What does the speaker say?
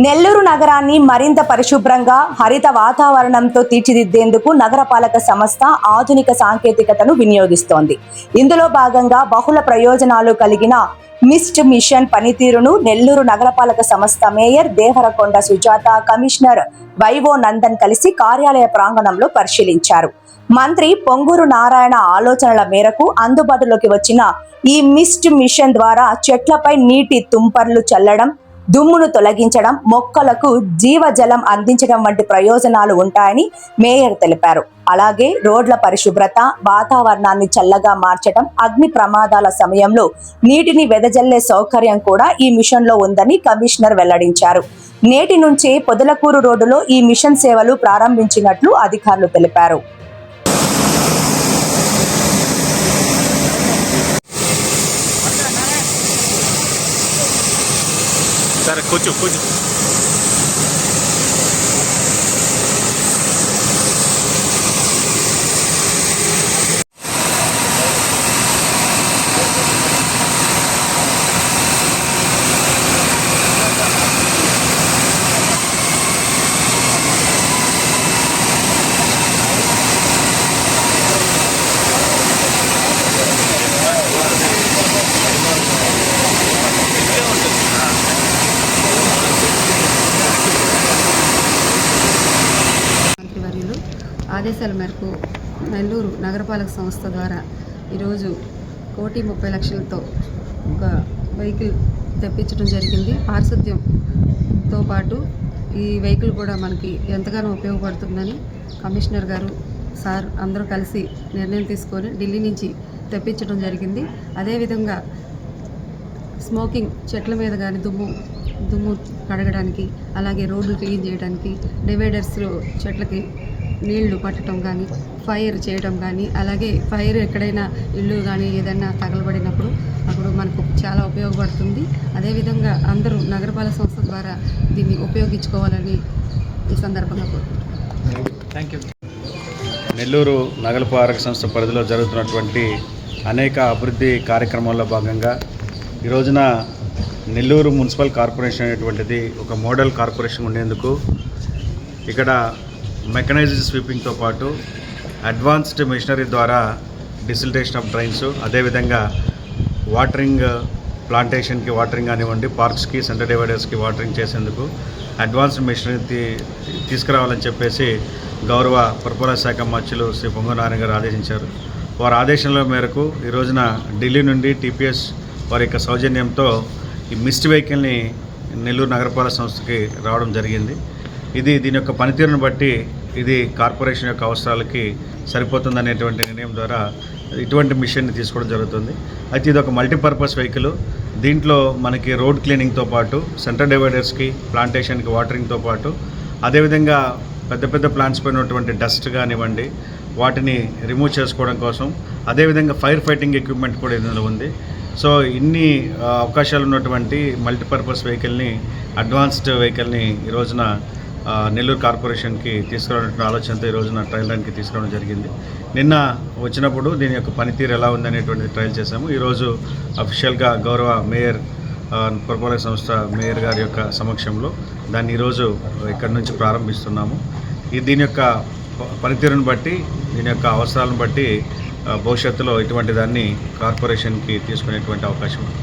నెల్లూరు నగరాన్ని మరింత పరిశుభ్రంగా హరిత వాతావరణంతో తీర్చిదిద్దేందుకు నగరపాలక సంస్థ ఆధునిక సాంకేతికతను వినియోగిస్తోంది. ఇందులో భాగంగా బహుళ ప్రయోజనాలు కలిగిన మిస్ట్ మిషన్ పనితీరును నెల్లూరు నగరపాలక సంస్థ మేయర్ దేవరకొండ సుజాత, కమిషనర్ వైవో నందన్ కలిసి కార్యాలయ ప్రాంగణంలో పరిశీలించారు. మంత్రి పొంగూరు నారాయణ ఆలోచనల మేరకు అందుబాటులోకి వచ్చిన ఈ మిస్ట్ మిషన్ ద్వారా చెట్లపై నీటి తుంపర్లు చల్లడం, దుమ్మును తొలగించడం, మొక్కలకు జీవజలం అందించడం వంటి ప్రయోజనాలు ఉంటాయని మేయర్ తెలిపారు. అలాగే రోడ్ల పరిశుభ్రత, వాతావరణాన్ని చల్లగా మార్చడం, అగ్ని ప్రమాదాల సమయంలో నీటిని వెదజల్లే సౌకర్యం కూడా ఈ మిషన్లో ఉందని కమిషనర్ వెల్లడించారు. నేటి నుంచే పొదలకూరు రోడ్డులో ఈ మిషన్ సేవలు ప్రారంభించినట్లు అధికారులు తెలిపారు. సరే కూర్చో. ఆదేశాల మేరకు నెల్లూరు నగరపాలక సంస్థ ద్వారా ఈరోజు 1,30,00,000తో ఒక వెహికల్ తెప్పించడం జరిగింది. పారిశుద్ధ్యంతో పాటు ఈ వెహికల్ కూడా మనకి ఎంతగానో ఉపయోగపడుతుందని కమిషనర్ గారు, సార్ అందరూ కలిసి నిర్ణయం తీసుకొని ఢిల్లీ నుంచి తెప్పించడం జరిగింది. అదేవిధంగా స్మోకింగ్ చెట్ల మీద కానీ దుమ్ము కడగడానికి, అలాగే రోడ్లు క్లీన్ చేయడానికి, డివైడర్స్లో చెట్లకి నీళ్లు పట్టడం కానీ, ఫైర్ చేయడం కానీ, అలాగే ఫైర్ ఎక్కడైనా ఇల్లు కానీ ఏదైనా తగలబడినప్పుడు అప్పుడు మనకు చాలా ఉపయోగపడుతుంది. అదేవిధంగా అందరూ నగరపాలక సంస్థ ద్వారా దీన్ని ఉపయోగించుకోవాలని ఈ సందర్భంగా కోరుకుంటున్నాను. నెల్లూరు నగరపాలక సంస్థ పరిధిలో జరుగుతున్నటువంటి అనేక అభివృద్ధి కార్యక్రమాల్లో భాగంగా ఈ రోజున నెల్లూరు మున్సిపల్ కార్పొరేషన్ అనేటువంటిది ఒక మోడల్ కార్పొరేషన్ ఉండేందుకు ఇక్కడ మెకనైజ్డ్ స్వీపింగ్తో పాటు అడ్వాన్స్డ్ మెషినరీ ద్వారా డిసిల్టేషన్ ఆఫ్ డ్రైన్స్, అదేవిధంగా వాటరింగ్, ప్లాంటేషన్కి వాటరింగ్ కానివ్వండి, పార్క్స్కి, సెంటర్ డివైడర్స్కి వాటరింగ్ చేసేందుకు అడ్వాన్స్డ్ మెషినరీ తీసుకురావాలని చెప్పేసి గౌరవ పురపాలక శాఖ మంత్రులు శ్రీ పొంగూరు నారాయణ గారు ఆదేశించారు. వారి ఆదేశాల మేరకు ఈ రోజున ఢిల్లీ నుండి టీపీఎస్ వారి యొక్క సౌజన్యంతో ఈ మిస్ట్ వెహికల్ని నెల్లూరు నగరపాలక సంస్థకి రావడం జరిగింది. దీని యొక్క పనితీరును బట్టి ఇది కార్పొరేషన్ యొక్క అవసరాలకి సరిపోతుందనేటువంటి నిర్ణయం ద్వారా ఇటువంటి మిషన్ని తీసుకోవడం జరుగుతుంది. అయితే ఇది ఒక మల్టీపర్పస్ వెహికల్. దీంట్లో మనకి రోడ్ క్లీనింగ్తో పాటు సెంటర్ డివైడర్స్కి, ప్లాంటేషన్కి వాటరింగ్తో పాటు అదేవిధంగా పెద్ద పెద్ద ప్లాంట్స్ పైన ఉన్నటువంటి డస్ట్ కానివ్వండి వాటిని రిమూవ్ చేసుకోవడం కోసం, అదేవిధంగా ఫైర్ ఫైటింగ్ ఎక్విప్మెంట్ కూడా ఇందులో ఉంది. సో ఇన్ని అవకాశాలు ఉన్నటువంటి మల్టీపర్పస్ వెహికల్ని, అడ్వాన్స్డ్ వెహికల్ని ఈ రోజున నెల్లూరు కార్పొరేషన్కి తీసుకురావడం ఆలోచనతో ఈ రోజున ట్రయల్ రన్కి తీసుకురావడం జరిగింది. నిన్న వచ్చినప్పుడు దీని యొక్క పనితీరు ఎలా ఉందనేటువంటిది ట్రయల్ చేశాము. ఈరోజు అఫీషియల్గా గౌరవ మేయర్, పురపాలక సంస్థ మేయర్ గారి యొక్క సమక్షంలో దాన్ని ఈరోజు ఇక్కడి నుంచి ప్రారంభిస్తున్నాము. దీని యొక్క పనితీరును బట్టి, దీని యొక్క అవసరాలను బట్టి భవిష్యత్తులో ఇటువంటి దాన్ని కార్పొరేషన్కి తీసుకునేటువంటి అవకాశం ఉంది.